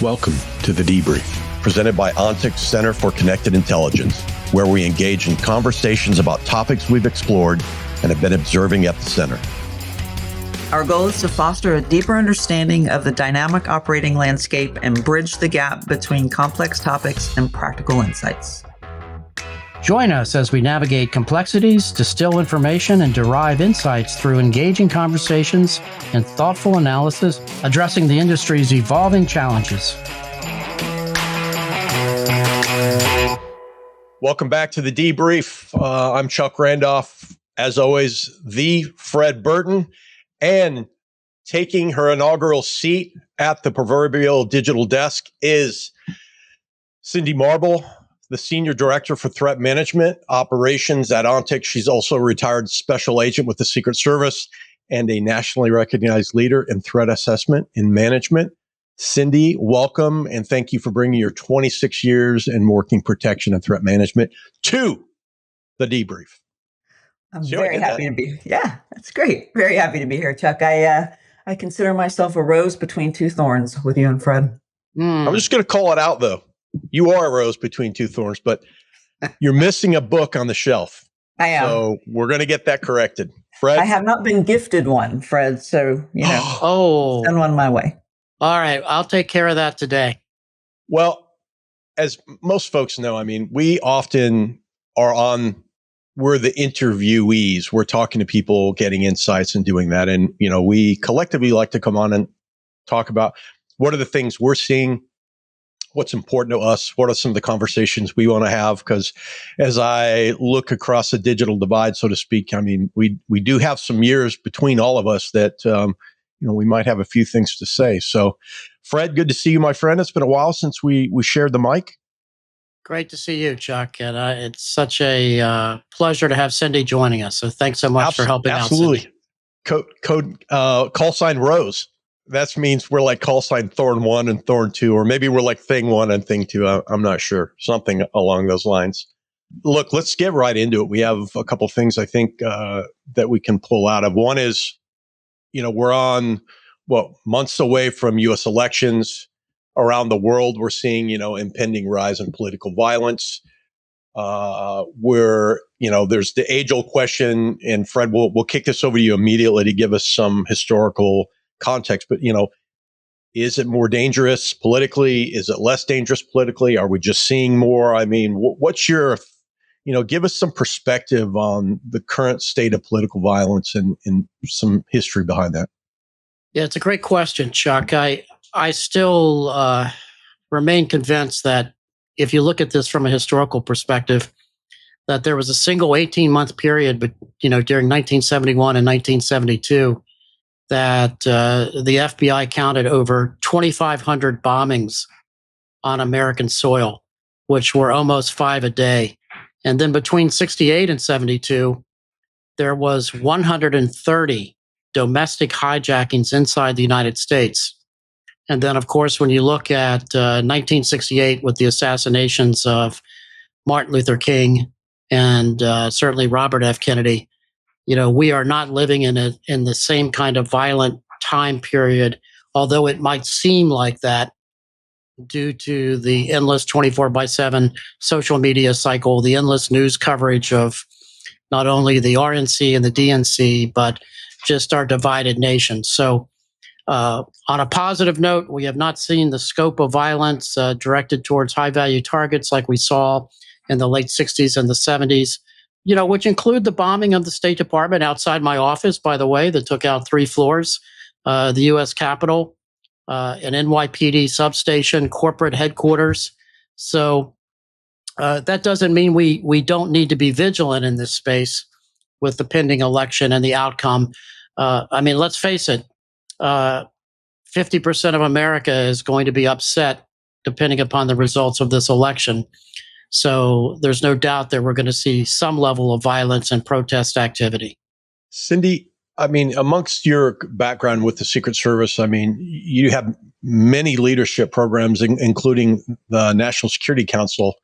Welcome to The Debrief, presented by Ontic Center for Connected Intelligence, where we engage in conversations about topics we've explored and have been observing at the center. Our goal is to foster a deeper understanding of the dynamic operating landscape and bridge the gap between complex topics and practical insights. Join us as we navigate complexities, distill information, and derive insights through engaging conversations and thoughtful analysis, addressing the industry's evolving challenges. Welcome back to The Debrief. I'm Chuck Randolph. As always, the Fred Burton, and taking her inaugural seat at the proverbial digital desk is Cynthia Marble, the Senior Director for Threat Management Operations at Ontic. She's also a retired special agent with the Secret Service and a nationally recognized leader in threat assessment and management. Cindy, welcome, and thank you for bringing your 26 years in working protection and threat management to The Debrief. I'm very happy to be here. Yeah, that's great. Very happy to be here, Chuck. I consider myself a rose between two thorns with you and Fred. I'm just going to call it out, though. You are a rose between two thorns, but you're missing a book on the shelf. I am. So we're going to get that corrected. Fred? I have not been gifted one, Fred, so, send one my way. All right, I'll take care of that today. Well, as most folks know, I mean, we often we're the interviewees. We're talking to people, getting insights and doing that. And, we collectively like to come on and talk about what are the things we're seeing, what's important to us, what are some of the conversations we want to have. Because as I look across the digital divide, so to speak, I mean, we do have some years between all of us that, we might have a few things to say. So, Fred, good to see you, my friend. It's been a while since we shared the mic. Great to see you, Chuck. And it's such a pleasure to have Cindy joining us. So thanks so much for helping out, Cindy. Code call sign Rose. That means we're like call sign Thorn 1 and Thorn 2, or maybe we're like Thing 1 and Thing 2. I'm not sure. Something along those lines. Look, let's get right into it. We have a couple things I think that we can pull out of. One is, we're on, months away from U.S. elections. Around the world, we're seeing, impending rise in political violence. There's the age-old question, and Fred, we'll kick this over to you immediately to give us some historical context. But, is it more dangerous politically? Is it less dangerous politically? Are we just seeing more? I mean, what's your, give us some perspective on the current state of political violence and some history behind that. Yeah, it's a great question, Chuck. I still remain convinced that if you look at this from a historical perspective, that there was a single 18-month period, but during 1971 and 1972, that the FBI counted over 2,500 bombings on American soil, which were almost 5 a day. And then between 68 and 72, there was 130 domestic hijackings inside the United States. And then, of course, when you look at 1968 with the assassinations of Martin Luther King and certainly Robert F. Kennedy, we are not living in the same kind of violent time period, although it might seem like that due to the endless 24/7 social media cycle, the endless news coverage of not only the RNC and the DNC, but just our divided nation. So, on a positive note, we have not seen the scope of violence directed towards high-value targets like we saw in the late 60s and the 70s, which include the bombing of the State Department outside my office, by the way, that took out 3 floors, the U.S. Capitol, an NYPD substation, corporate headquarters. So that doesn't mean we don't need to be vigilant in this space with the pending election and the outcome. Let's face it. 50% of America is going to be upset depending upon the results of this election. So there's no doubt that we're going to see some level of violence and protest activity. Cindy, amongst your background with the Secret Service, you have many leadership programs, including the National Security Council.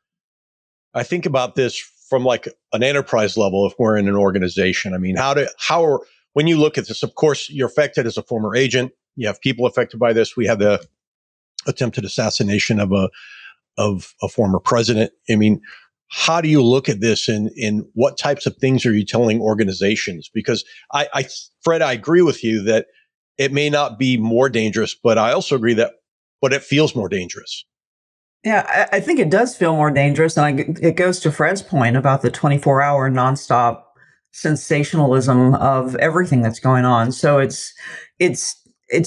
I think about this from like an enterprise level if we're in an organization. When you look at this, of course, you're affected as a former agent. You have people affected by this. We have the attempted assassination of a former president. I mean, how do you look at this, and what types of things are you telling organizations? Because Fred, I agree with you that it may not be more dangerous, but I also agree that, but it feels more dangerous. Yeah, I think it does feel more dangerous. And it goes to Fred's point about the 24-hour nonstop sensationalism of everything that's going on. So it's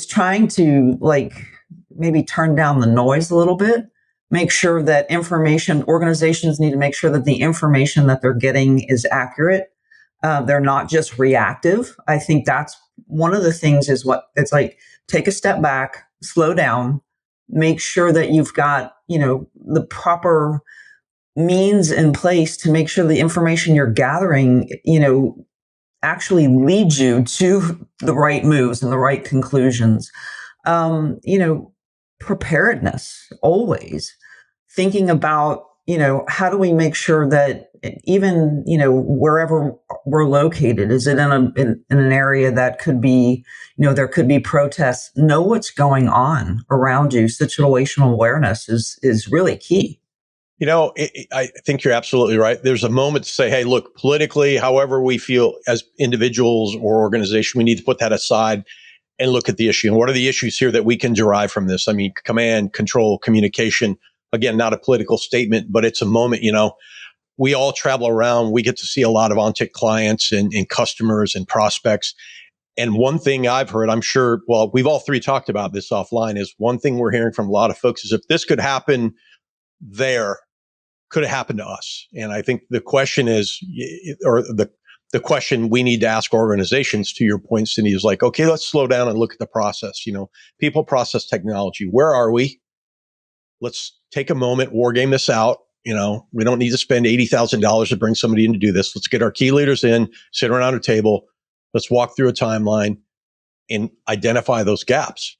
trying to like maybe turn down the noise a little bit, make sure that organizations need to make sure that the information that they're getting is accurate. They're not just reactive. I think that's one of the things is what it's like, take a step back, slow down, make sure that you've got, the proper means in place to make sure the information you're gathering, actually leads you to the right moves and the right conclusions. Preparedness, always thinking about, how do we make sure that even, wherever we're located, is it in an area that could be, there could be protests, know what's going on around you. Situational awareness is really key. I think you're absolutely right. There's a moment to say, hey, look, politically, however we feel as individuals or organization, we need to put that aside and look at the issue. And what are the issues here that we can derive from this? I mean, command, control, communication, again, not a political statement, but it's a moment, we all travel around. We get to see a lot of Ontic clients and customers and prospects. And one thing I've heard, I'm sure, well, we've all three talked about this offline, is one thing we're hearing from a lot of folks is if this could happen there, could have happened to us. And I think the question is, or the question we need to ask organizations, to your point, Cindy, is like, okay, let's slow down and look at the process. People, process, technology. Where are we? Let's take a moment, war game this out. We don't need to spend $80,000 to bring somebody in to do this. Let's get our key leaders in, sit around a table. Let's walk through a timeline and identify those gaps.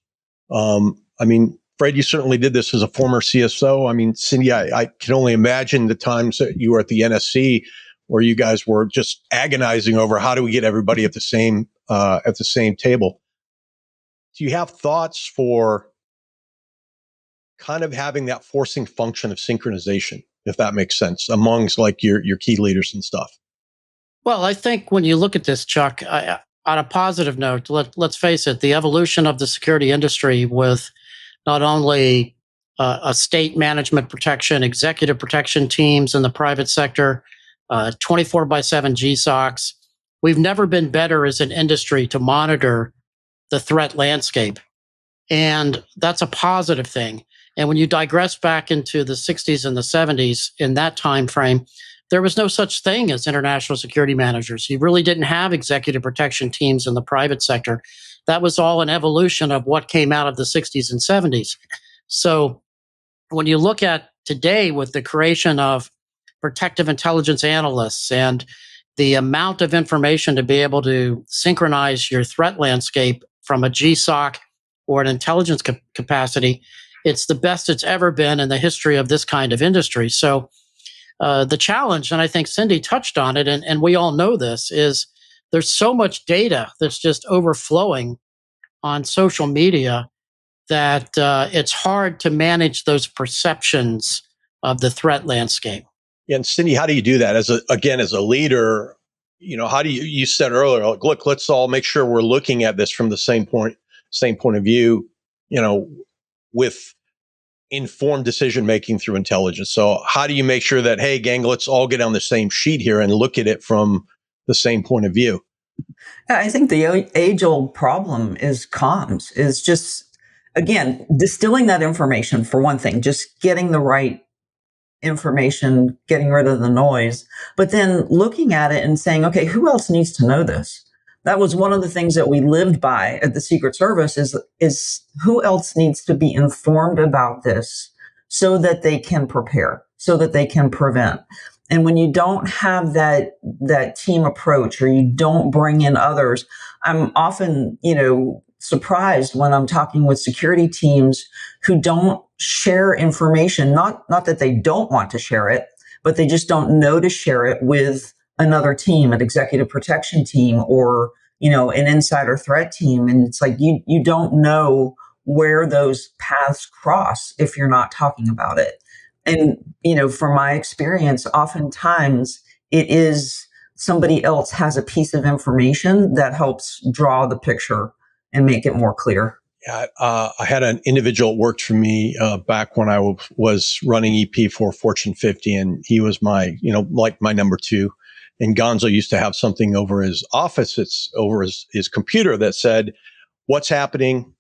Fred, you certainly did this as a former CSO. I mean, Cindy, I can only imagine the times that you were at the NSC where you guys were just agonizing over how do we get everybody at the same table. Do you have thoughts for kind of having that forcing function of synchronization, if that makes sense, amongst like your key leaders and stuff? Well, I think when you look at this, Chuck, on a positive note, let's face it, the evolution of the security industry with not only a state management protection, executive protection teams in the private sector, 24/7 GSOCs. We've never been better as an industry to monitor the threat landscape. And that's a positive thing. And when you digress back into the 60s and the 70s, in that time frame, there was no such thing as international security managers. You really didn't have executive protection teams in the private sector. That was all an evolution of what came out of the 60s and 70s. So when you look at today with the creation of protective intelligence analysts and the amount of information to be able to synchronize your threat landscape from a GSOC or an intelligence capacity, it's the best it's ever been in the history of this kind of industry. So the challenge, and I think Cindy touched on it, and we all know this, is there's so much data that's just overflowing on social media that it's hard to manage those perceptions of the threat landscape. Yeah, and Cindy, how do you do that as a leader? How do you said earlier, like, look, let's all make sure we're looking at this from the same point of view, with informed decision making through intelligence. So how do you make sure that, hey, gang, let's all get on the same sheet here and look at it from the same point of view? I think the age-old problem is comms, is just, again, distilling that information for one thing, just getting the right information, getting rid of the noise, but then looking at it and saying, okay, who else needs to know this? That was one of the things that we lived by at the Secret Service is who else needs to be informed about this so that they can prepare, so that they can prevent. And when you don't have that team approach, or you don't bring in others, I'm often, surprised when I'm talking with security teams who don't share information, not that they don't want to share it, but they just don't know to share it with another team, an executive protection team, or, an insider threat team. And it's like, you don't know where those paths cross if you're not talking about it. And, from my experience, oftentimes it is somebody else has a piece of information that helps draw the picture and make it more clear. Yeah, I had an individual that worked for me back when I was running EP for Fortune 50, and he was my, like my number two. And Gonzo used to have something over his office, it's over his computer that said, "What's happening?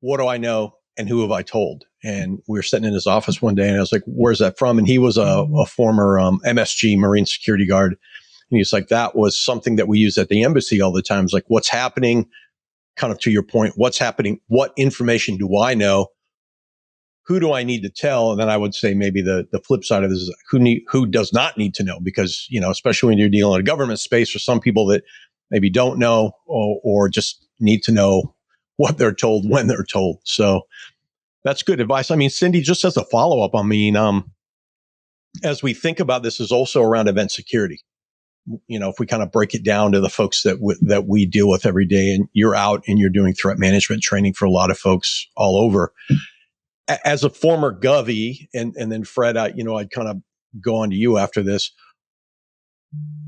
What do I know? And who have I told?" And we were sitting in his office one day, and I was like, "Where's that from?" And he was a former MSG, Marine Security Guard. And he's like, "That was something that we use at the embassy all the time. It's like, what's happening? Kind of to your point, what's happening? What information do I know? Who do I need to tell?" And then I would say maybe the flip side of this is who does not need to know, because, especially when you're dealing in a government space, for some people that maybe don't know or just need to know what they're told when they're told. So that's good advice. I mean, Cindy, just as a follow up, as we think about this, is also around event security. If we kind of break it down to the folks that we deal with every day, and you're out and you're doing threat management training for a lot of folks all over. As a former Govy, and then Fred, I'd kind of go on to you after this.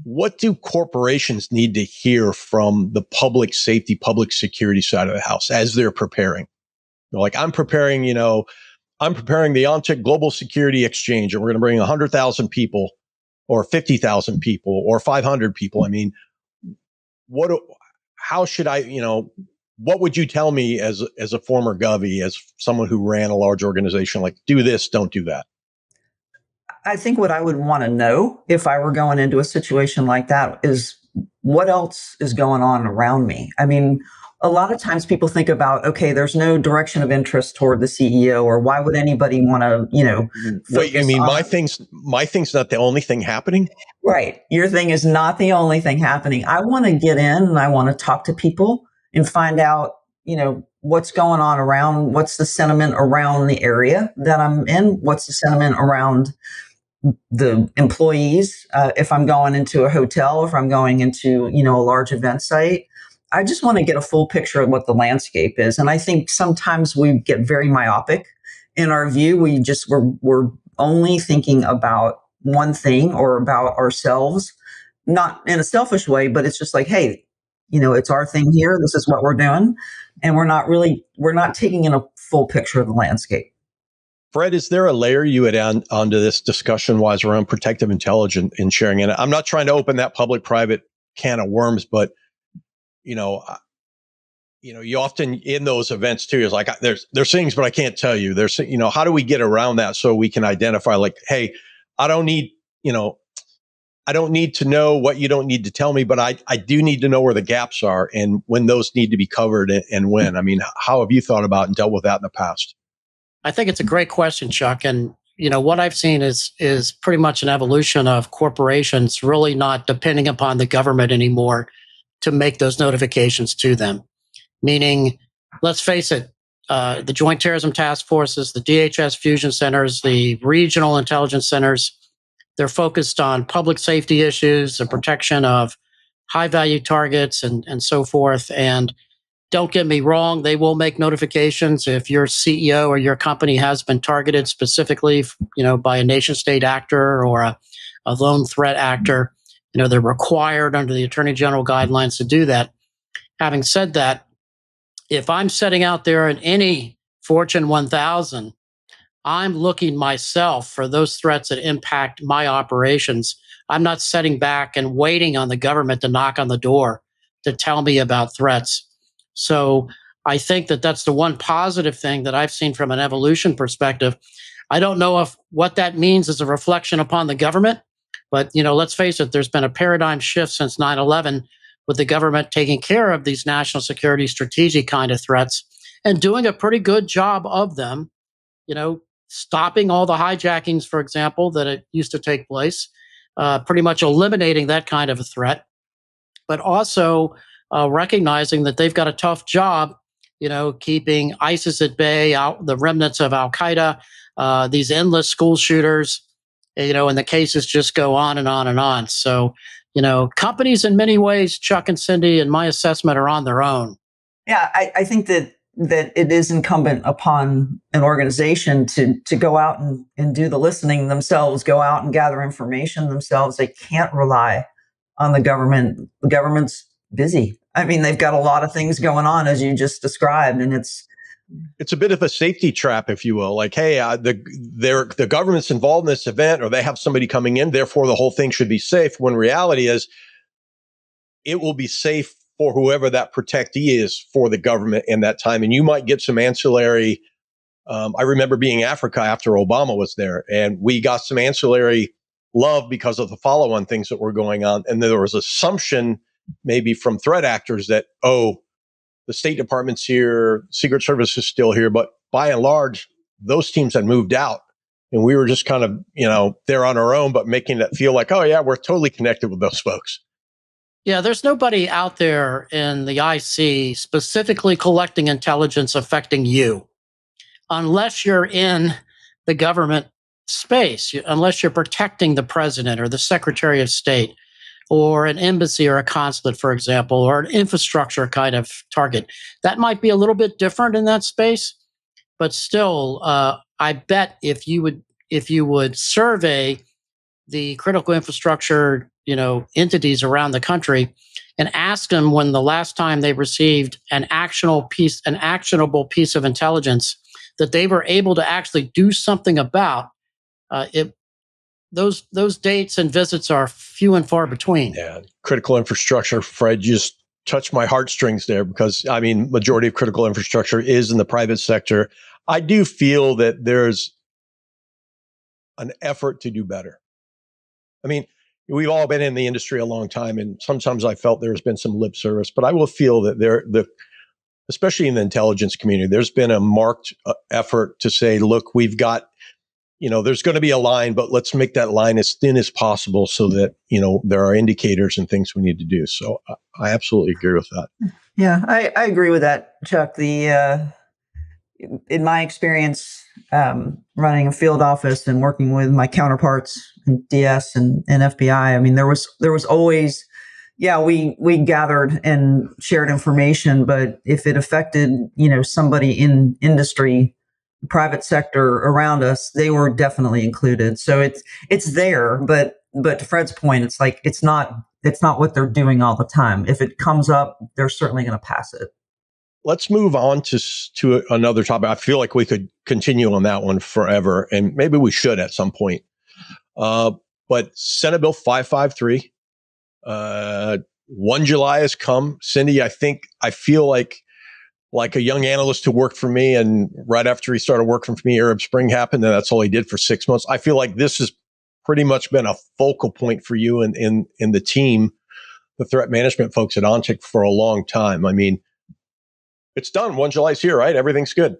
What do corporations need to hear from the public safety, public security side of the house as they're preparing? Like, I'm preparing the Ontic Global Security Exchange, and we're going to bring 100,000 people or 50,000 people or 500 people. I mean, how should I, what would you tell me as a former Govy, as someone who ran a large organization, like, do this, don't do that? I think what I would want to know if I were going into a situation like that is what else is going on around me. I mean, a lot of times people think about, okay, there's no direction of interest toward the CEO, or why would anybody want to, Wait, I mean, my thing's not the only thing happening. Right. Your thing is not the only thing happening. I want to get in and I want to talk to people and find out, what's going on around, what's the sentiment around the area that I'm in, what's the sentiment around the employees. If I'm going into a hotel, if I'm going into, a large event site, I just want to get a full picture of what the landscape is. And I think sometimes we get very myopic in our view. We're only thinking about one thing or about ourselves, not in a selfish way, but it's just like, hey, it's our thing here. This is what we're doing. And we're not taking in a full picture of the landscape. Fred, is there a layer you would add onto this discussion-wise around protective intelligence and sharing it? I'm not trying to open that public-private can of worms, but you often in those events too, is like, there's things, but I can't tell you. There's, how do we get around that so we can identify, like, hey, I don't need to know what you don't need to tell me, but I do need to know where the gaps are and when those need to be covered and when. I mean, how have you thought about and dealt with that in the past? I think it's a great question, Chuck. And, what I've seen is pretty much an evolution of corporations really not depending upon the government anymore to make those notifications to them. Meaning, let's face it, the Joint Terrorism Task Forces, the DHS fusion centers, the regional intelligence centers, they're focused on public safety issues, the protection of high value targets and so forth. And don't get me wrong, they will make notifications if your CEO or your company has been targeted specifically, by a nation state actor or a lone threat actor. They're required under the Attorney General guidelines to do that. Having said that, if I'm setting out there in any Fortune 1000, I'm looking myself for those threats that impact my operations. I'm not sitting back and waiting on the government to knock on the door to tell me about threats. So I think that that's the one positive thing that I've seen from an evolution perspective. I don't know if what that means is a reflection upon the government, but let's face it, there's been a paradigm shift since 9/11 with the government taking care of these national security strategic kind of threats and doing a pretty good job of them, stopping all the hijackings, for example, that it used to take place, pretty much eliminating that kind of a threat, but also recognizing that they've got a tough job, keeping ISIS at bay, the remnants of Al-Qaeda, these endless school shooters, and the cases just go on and on and on. So, companies in many ways, Chuck and Cindy, in my assessment, are on their own. Yeah, I think that that it is incumbent upon an organization to go out and do the listening themselves, go out and gather information themselves. They can't rely on the government. The government's busy. I mean, they've got a lot of things going on, as you just described, and it's a bit of a safety trap, if you will. Like, hey, the government's involved in this event, or they have somebody coming in, therefore the whole thing should be safe. When reality is, it will be safe for whoever that protectee is for the government in that time. And you might get some ancillary. I remember being in Africa after Obama was there, and we got some ancillary love because of the follow-on things that were going on. And there was assumption maybe from threat actors that, oh, the State Department's here, Secret Service is still here. But by and large, those teams had moved out. And we were just kind of, there on our own, but making it feel like, oh, yeah, we're totally connected with those folks. Yeah, there's nobody out there in the IC specifically collecting intelligence affecting you, unless you're in the government space, unless you're protecting the president or the Secretary of State or an embassy or a consulate, for example, or an infrastructure kind of target. That might be a little bit different in that space, but still, I bet if you would survey the critical infrastructure, entities around the country and ask them when the last time they received an actionable piece of intelligence that they were able to actually do something about, those dates and visits are few and far between. Yeah, critical infrastructure, Fred, you just touched my heartstrings there, because majority of critical infrastructure is in the private sector. I do feel that there's an effort to do better. We've all been in the industry a long time, and sometimes I felt there's been some lip service, but I will feel that especially in the intelligence community, there's been a marked effort to say, look, we've got, there's going to be a line, but let's make that line as thin as possible so that, there are indicators and things we need to do. So I absolutely agree with that. Yeah, I agree with that, Chuck. In my experience, running a field office and working with my counterparts in DS and FBI, there was always, we gathered and shared information, but if it affected, somebody in industry, private sector around us, they were definitely included. So it's there, but to Fred's point, it's like, it's not what they're doing all the time. If it comes up, they're certainly going to pass it. Let's move on to another topic. I feel like we could continue on that one forever, and maybe we should at some point. But Senate Bill 553, 1 July has come. Cindy, I feel like a young analyst who worked for me, and right after he started working for me, Arab Spring happened, and that's all he did for 6 months. I feel like this has pretty much been a focal point for you in the team, the threat management folks at Ontic, for a long time. It's done. 1 July's here, right? Everything's good.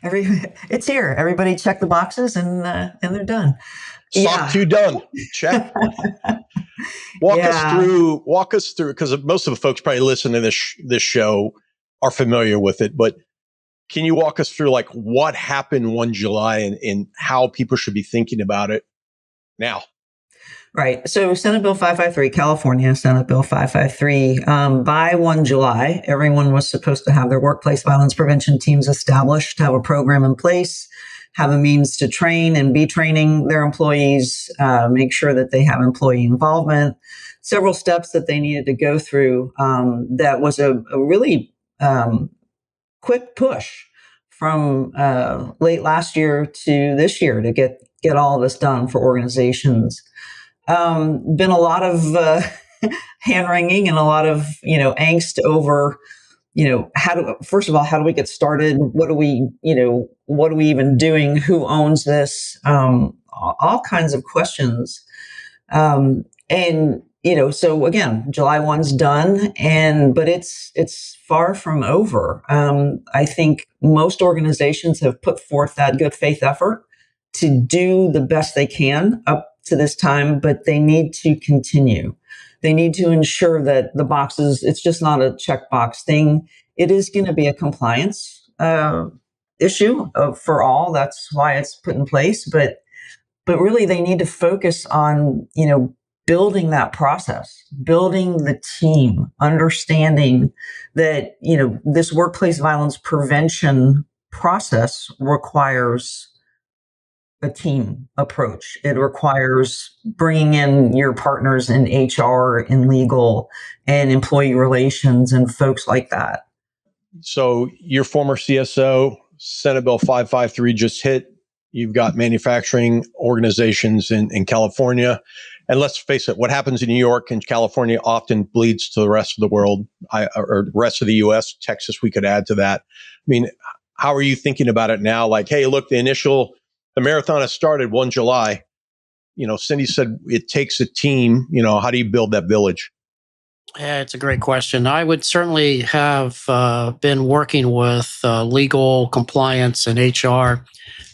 It's here. Everybody check the boxes and they're done. SOC 2 done. Check. Walk us through, because most of the folks probably listening to this show are familiar with it, but can you walk us through like what happened 1 July and how people should be thinking about it now? Right. So Senate Bill 553, California Senate Bill 553, by 1 July, everyone was supposed to have their workplace violence prevention teams established, have a program in place, have a means to train and be training their employees, make sure that they have employee involvement, several steps that they needed to go through. That was a really quick push from late last year to this year to get all of this done for organizations. Been a lot of hand wringing and a lot of angst over how do we get started? What are we even doing? Who owns this? All kinds of questions. So again, July 1's done, but it's far from over. I think most organizations have put forth that good faith effort to do the best they can up to this time, but they need to continue. They need to ensure that the boxes, it's just not a checkbox thing. It is going to be a compliance issue for all. That's why it's put in place. But really, they need to focus on, building that process, building the team, understanding that, this workplace violence prevention process requires a team approach. It requires bringing in your partners in HR, in legal, and employee relations, and folks like that. So your former CSO, Senate Bill 553 just hit. You've got manufacturing organizations in California. And let's face it, what happens in New York and California often bleeds to the rest of the world, or the rest of the U.S., Texas, we could add to that. I mean, how are you thinking about it now? Like, hey, look, the marathon has started 1 July. Cindy said it takes a team. How do you build that village? Yeah, it's a great question. I would certainly have been working with legal, compliance, and HR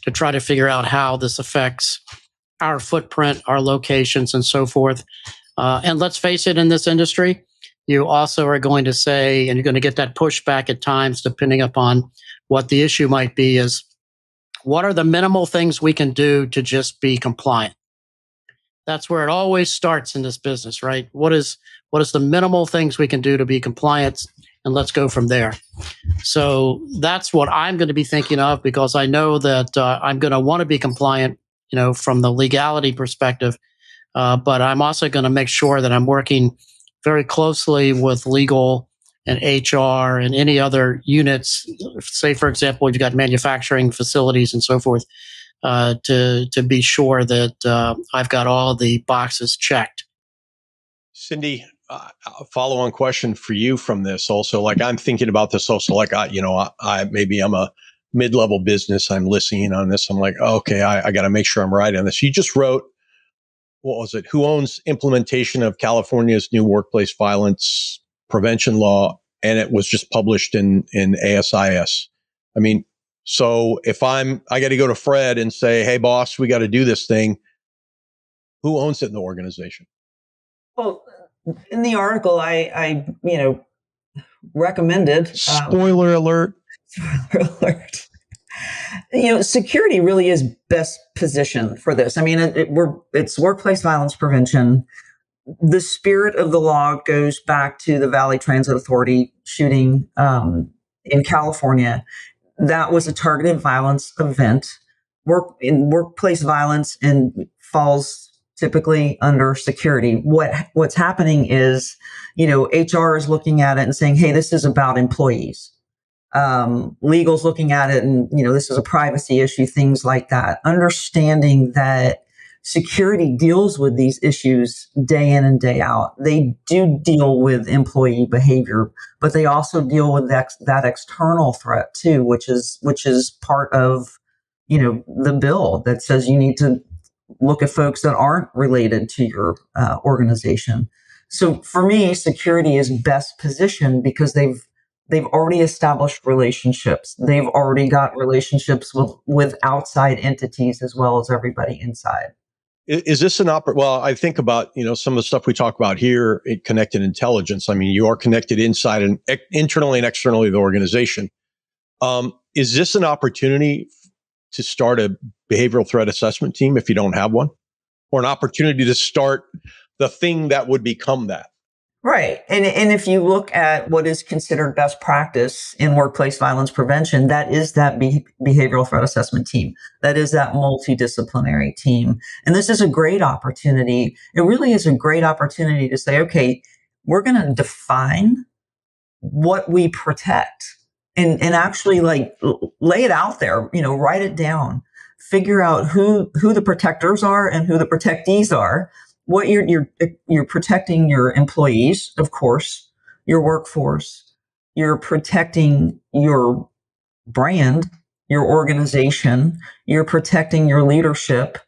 to try to figure out how this affects our footprint, our locations, and so forth. And let's face it, in this industry, you also are going to say, and you're going to get that pushback at times, depending upon what the issue might be, is what are the minimal things we can do to just be compliant? That's where it always starts in this business, right? What is the minimal things we can do to be compliant? And let's go from there. So that's what I'm going to be thinking of, because I know that I'm going to want to be compliant, from the legality perspective. But I'm also going to make sure that I'm working very closely with legal and HR and any other units. Say, for example, you've got manufacturing facilities and so forth, to be sure that I've got all the boxes checked. Cindy, a follow-on question for you from this also. Like, I'm thinking about this also. Like, maybe I'm a mid-level business. I'm listening on this. I'm like, okay, I got to make sure I'm right on this. You just wrote, what was it? Who owns implementation of California's new workplace violence prevention law? And it was just published in ASIS. I mean, so if I got to go to Fred and say, hey, boss, we got to do this thing. Who owns it in the organization? Well, in the article, I recommended. Spoiler alert. Spoiler alert. Security really is best positioned for this. I mean, it's workplace violence prevention. The spirit of the law goes back to the Valley Transit Authority shooting in California. That was a targeted violence event. Workplace violence and falls typically under security. What's happening is, HR is looking at it and saying, hey, this is about employees. Legal's looking at it and, this is a privacy issue, things like that. Understanding that security deals with these issues day in and day out. They do deal with employee behavior, but they also deal with that external threat too, which is part of, the bill that says you need to look at folks that aren't related to your organization. So for me, security is best positioned because they've already established relationships. They've already got relationships with outside entities as well as everybody inside. Is this well, I think about, some of the stuff we talk about here in connected intelligence. I mean, you are connected inside and internally and externally to the organization. Is this an opportunity to start a behavioral threat assessment team if you don't have one? Or an opportunity to start the thing that would become that? Right. And if you look at what is considered best practice in workplace violence prevention, that is that behavioral threat assessment team. That is that multidisciplinary team. And this is a great opportunity. It really is a great opportunity to say, okay, we're going to define what we protect and actually lay it out there, write it down, figure out who the protectors are and who the protectees are. What you're protecting your employees, of course, your workforce. You're protecting your brand, your organization. You're protecting your leadership.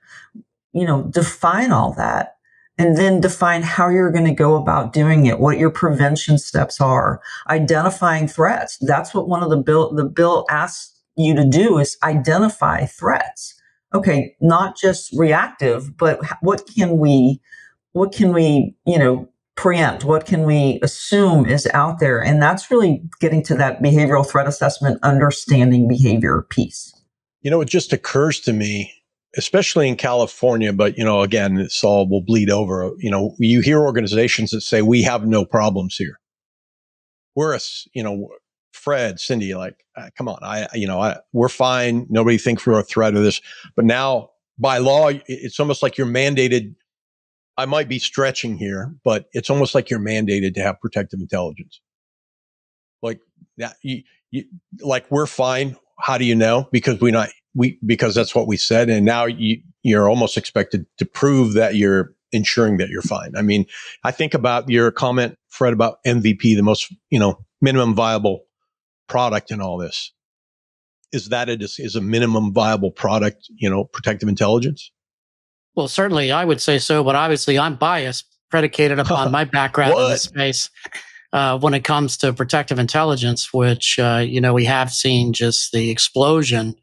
Define all that, and then define how you're going to go about doing it. What your prevention steps are. Identifying threats. That's what one of the bill asks you to do is identify threats. Okay, not just reactive, but what can we preempt? What can we assume is out there? And that's really getting to that behavioral threat assessment, understanding behavior piece. It just occurs to me, especially in California, but, again, it's all will bleed over. You hear organizations that say, we have no problems here. We're Fred, Cindy, like, come on, we're fine. Nobody thinks we're a threat of this. But now by law, it's almost like you're mandated. I might be stretching here, but it's almost like you're mandated to have protective intelligence. Like that, like we're fine. How do you know? Because because that's what we said, and now you're almost expected to prove that you're ensuring that you're fine. I mean, I think about your comment, Fred, about MVP, the most minimum viable product in all this. Is that is a minimum viable product? Protective intelligence. Well, certainly I would say so, but obviously I'm biased, predicated upon my background in this space when it comes to protective intelligence, which, we have seen just the explosion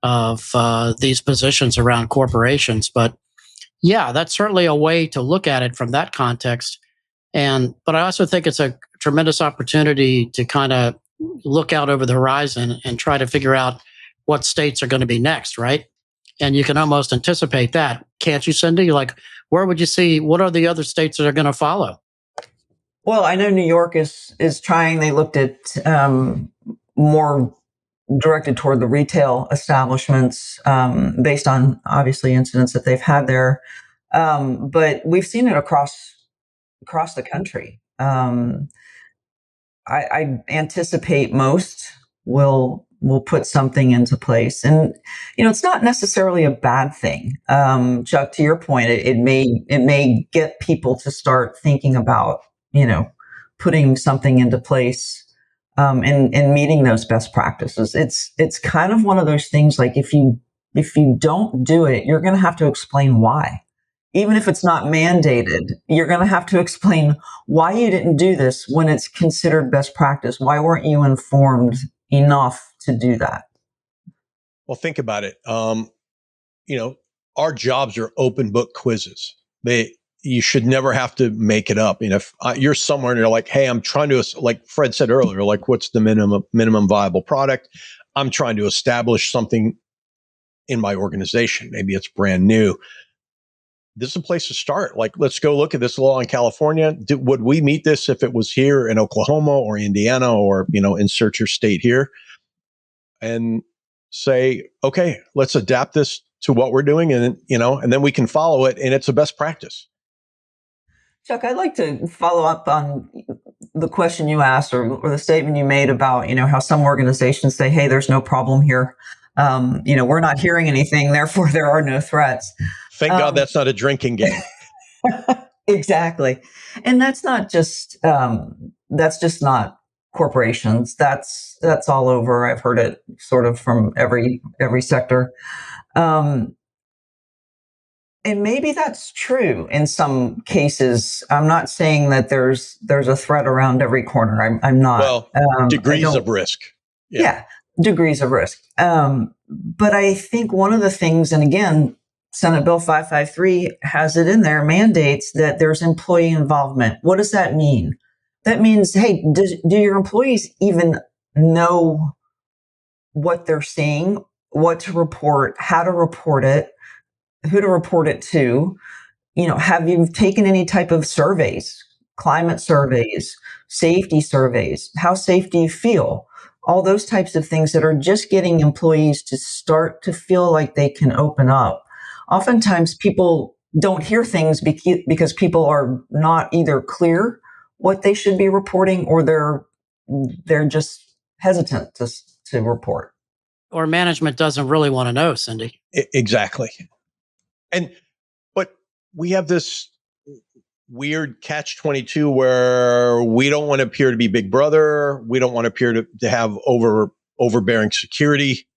of these positions around corporations. But yeah, that's certainly a way to look at it from that context. But I also think it's a tremendous opportunity to kind of look out over the horizon and try to figure out what states are going to be next, right? And you can almost anticipate that, can't you, Cindy? Like, where would you see, what are the other states that are going to follow? Well, I know New York is trying. They looked at more directed toward the retail establishments based on obviously incidents that they've had there. But we've seen it across the country. I anticipate most will put something into place, and it's not necessarily a bad thing. Chuck, to your point, it may get people to start thinking about putting something into place and meeting those best practices. It's kind of one of those things, like if you don't do it, you're going to have to explain why. Even if it's not mandated, you're going to have to explain why you didn't do this when it's considered best practice. Why weren't you informed enough to do that? Well, think about it. Our jobs are open book quizzes. You should never have to make it up. If you're somewhere and you're like, hey, I'm trying to, like Fred said earlier, like, what's the minimum viable product? I'm trying to establish something in my organization. Maybe it's brand new. This is a place to start. Like, let's go look at this law in California. Would we meet this if it was here in Oklahoma or Indiana or, insert your state here, and say, okay, let's adapt this to what we're doing. And, and then we can follow it. And it's a best practice. Chuck, I'd like to follow up on the question you asked or the statement you made about, how some organizations say, hey, there's no problem here. We're not hearing anything, therefore there are no threats. Thank God that's not a drinking game. Exactly. And that's just not corporations. That's all over. I've heard it sort of from every sector. And maybe that's true in some cases. I'm not saying that there's a threat around every corner. I'm not. Well, degrees of risk. Yeah, degrees of risk. But I think one of the things, and again, Senate Bill 553 has it in there, mandates that there's employee involvement. What does that mean? That means, hey, do your employees even know what they're seeing, what to report, how to report it, who to report it to? Have you taken any type of surveys, climate surveys, safety surveys? How safe do you feel? All those types of things that are just getting employees to start to feel like they can open up. Oftentimes people don't hear things because people are not either clear what they should be reporting, or they're just hesitant to report. Or management doesn't really want to know, Cindy. Exactly. But we have this weird catch-22 where we don't want to appear to be Big Brother. We don't want to appear to have overbearing security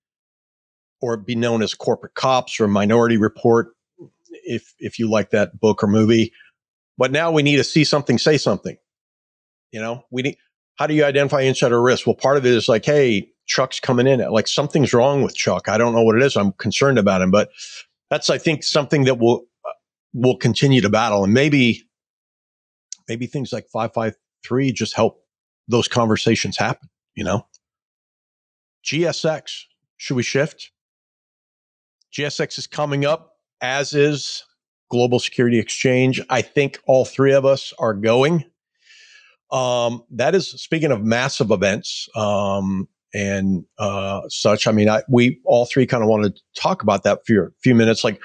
or be known as corporate cops or Minority Report, if you like that book or movie. But now we need to see something, say something. How do you identify insider risk? Well, part of it is like, hey, Chuck's coming in. Like, something's wrong with Chuck. I don't know what it is. I'm concerned about him. But that's, I think, something that we'll continue to battle. And maybe things like 553 just help those conversations happen, GSX, should we shift? GSX is coming up, as is Global Security Exchange. I think all three of us are going. That is, speaking of massive events and such, I mean, we all three kind of want to talk about that for a few minutes. Like,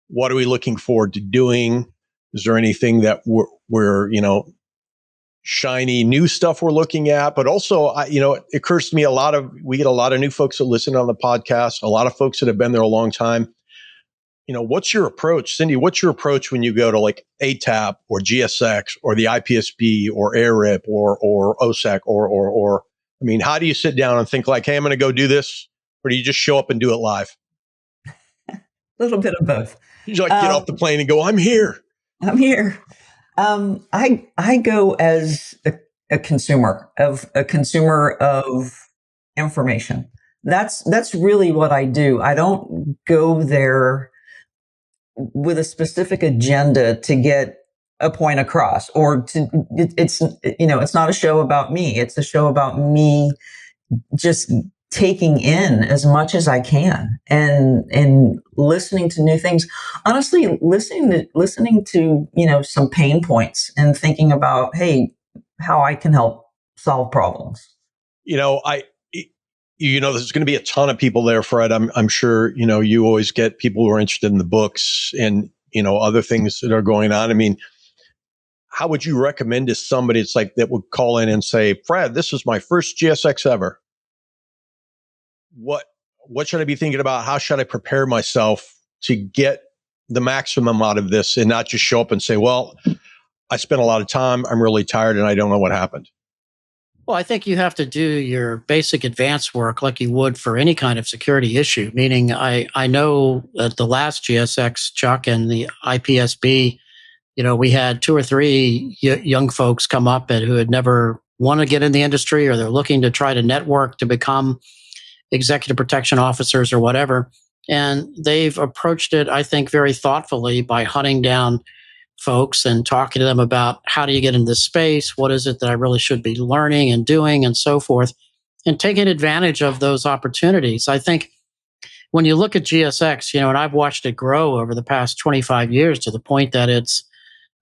what are we looking forward to doing? Is there anything that we're shiny new stuff we're looking at? But also, it occurs to me we get a lot of new folks that listen on the podcast, a lot of folks that have been there a long time. What's your approach, Cindy? What's your approach when you go to like ATAP or GSX or the IPSB or ARIP or OSEC or I mean, how do you sit down and think like, hey, I'm going to go do this? Or do you just show up and do it live? A little bit of both. You just like get off the plane and go, I'm here. I'm here. I go as a consumer of information. That's really what I do. I don't go there with a specific agenda to get a point across, or it's not a show about me. It's a show about me just taking in as much as I can and listening to new things. Honestly, listening to some pain points and thinking about, hey, how I can help solve problems. There's going to be a ton of people there, Fred. I'm sure, you always get people who are interested in the books and, other things that are going on. I mean, how would you recommend to somebody it's like that would call in and say, Fred, this is my first GSX ever. What should I be thinking about? How should I prepare myself to get the maximum out of this and not just show up and say, well, I spent a lot of time, I'm really tired, and I don't know what happened? Well, I think you have to do your basic advanced work like you would for any kind of security issue. Meaning, I know at the last GSX, Chuck, and the IPSB, we had 2 or 3 young folks come up who had never want to get in the industry, or they're looking to try to network to become executive protection officers or whatever. And they've approached it, I think, very thoughtfully by hunting down folks and talking to them about how do you get into this space? What is it that I really should be learning and doing and so forth, and taking advantage of those opportunities. I think when you look at GSX, and I've watched it grow over the past 25 years to the point that it's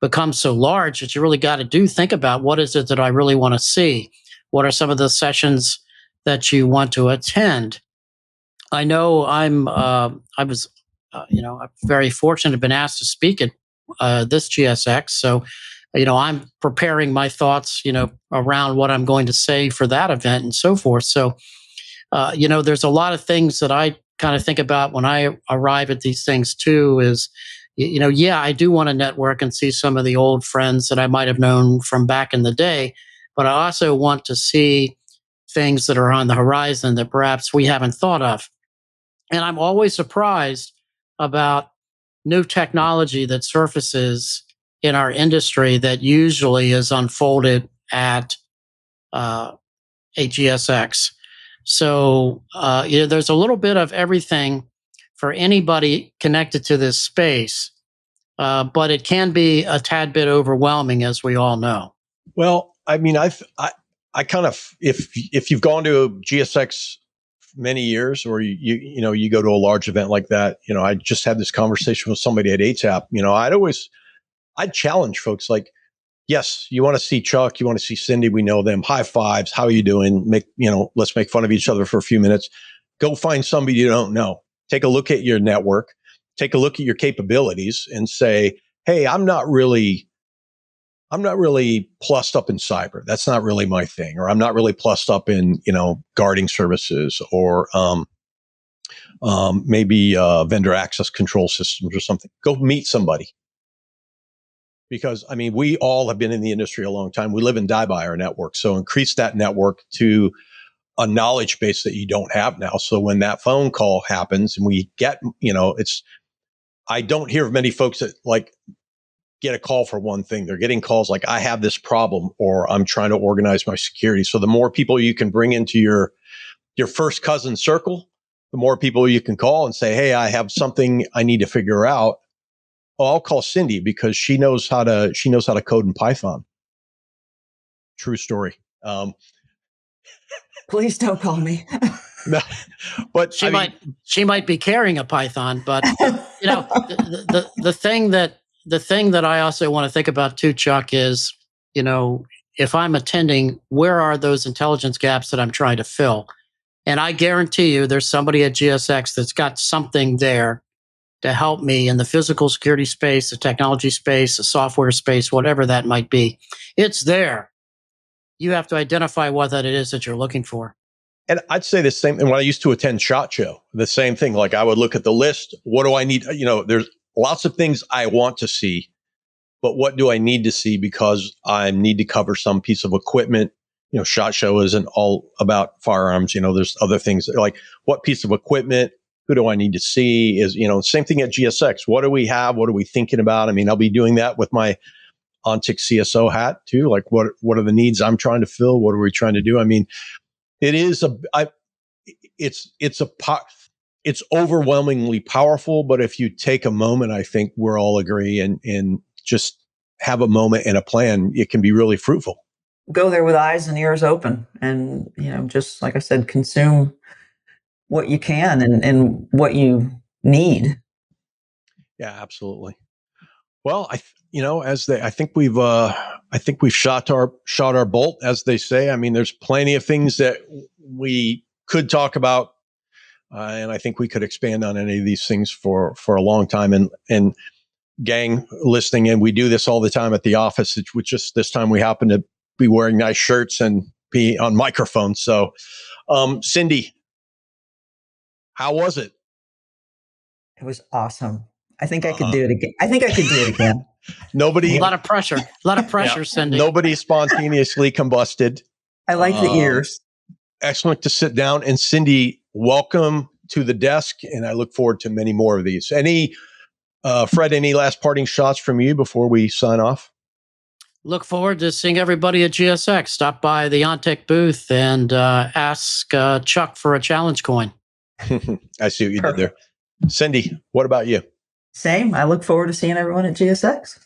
become so large that you really got to think about what is it that I really want to see? What are some of the sessions that you want to attend? I know I'm very fortunate to have been asked to speak at this GSX. So, I'm preparing my thoughts, around what I'm going to say for that event and so forth. So, there's a lot of things that I kind of think about when I arrive at these things too is, I do want to network and see some of the old friends that I might have known from back in the day, but I also want to see things that are on the horizon that perhaps we haven't thought of. And I'm always surprised about new technology that surfaces in our industry that usually is unfolded at a GSX. So, there's a little bit of everything for anybody connected to this space, but it can be a tad bit overwhelming, as we all know. Well, I mean, I kind of, if you've gone to a GSX many years, or you go to a large event like that, I just had this conversation with somebody at ATAP. I'd challenge folks like, yes, you want to see Chuck, you want to see Cindy, we know them, high fives, how are you doing? Let's make fun of each other for a few minutes. Go find somebody you don't know. Take a look at your network, take a look at your capabilities and say, hey, I'm not really plussed up in cyber. That's not really my thing. Or I'm not really plussed up in, guarding services or maybe vendor access control systems or something. Go meet somebody. Because, I mean, we all have been in the industry a long time. We live and die by our network. So increase that network to a knowledge base that you don't have now. So when that phone call happens and we get, I don't hear of many folks that like get a call for one thing. They're getting calls like, I have this problem, or I'm trying to organize my security. So the more people you can bring into your first cousin circle, the more people you can call and say, hey, I have something I need to figure out. Oh, I'll call Cindy because she knows how to code in Python. True story. Please don't call me. No, but She might be carrying a python, but the thing that I also want to think about too, Chuck, is, if I'm attending, where are those intelligence gaps that I'm trying to fill? And I guarantee you there's somebody at GSX that's got something there to help me in the physical security space, the technology space, the software space, whatever that might be. It's there. You have to identify what that it is that you're looking for. And I'd say the same thing when I used to attend SHOT Show, the same thing. Like I would look at the list. What do I need? There's lots of things I want to see, but what do I need to see because I need to cover some piece of equipment? SHOT Show isn't all about firearms. There's other things like what piece of equipment, who do I need to see is, same thing at GSX. What do we have? What are we thinking about? I mean, I'll be doing that with my Ontic CSO hat too. Like what are the needs I'm trying to fill? What are we trying to do? I mean, it is it's overwhelmingly powerful, but if you take a moment, I think we're all agree and just have a moment and a plan, it can be really fruitful. Go there with eyes and ears open and, just like I said, consume what you can and what you need. Yeah, absolutely. Well, I think we've shot our bolt, as they say. I mean, there's plenty of things that we could talk about, and I think we could expand on any of these things for a long time. And gang listening in, we do this all the time at the office. It's just this time we happen to be wearing nice shirts and be on microphones. So, Cindy, how was it? It was awesome. I think I could do it again. Nobody. A lot of pressure, yeah. Cindy. Nobody spontaneously combusted. I like the ears. Excellent to sit down. And Cindy, welcome to the desk. And I look forward to many more of these. Fred, any last parting shots from you before we sign off? Look forward to seeing everybody at GSX. Stop by the Ontic booth and ask Chuck for a challenge coin. I see what you did there. Cindy, what about you? Same. I look forward to seeing everyone at GSX.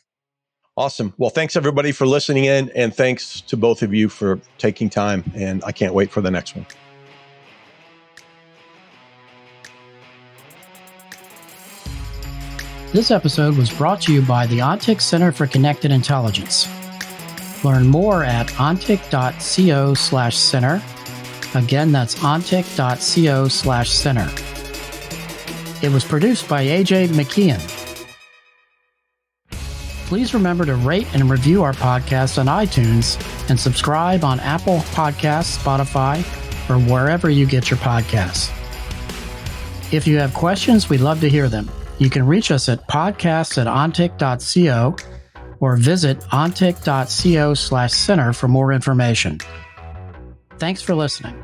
Awesome. Well, thanks everybody for listening in, and thanks to both of you for taking time. And I can't wait for the next one. This episode was brought to you by the Ontic Center for Connected Intelligence. Learn more at ontic.co/center. Again, that's ontic.co/center. It was produced by AJ McKeon. Please remember to rate and review our podcast on iTunes and subscribe on Apple Podcasts, Spotify, or wherever you get your podcasts. If you have questions, we'd love to hear them. You can reach us at podcasts@ontic.co or visit ontic.co/center for more information. Thanks for listening.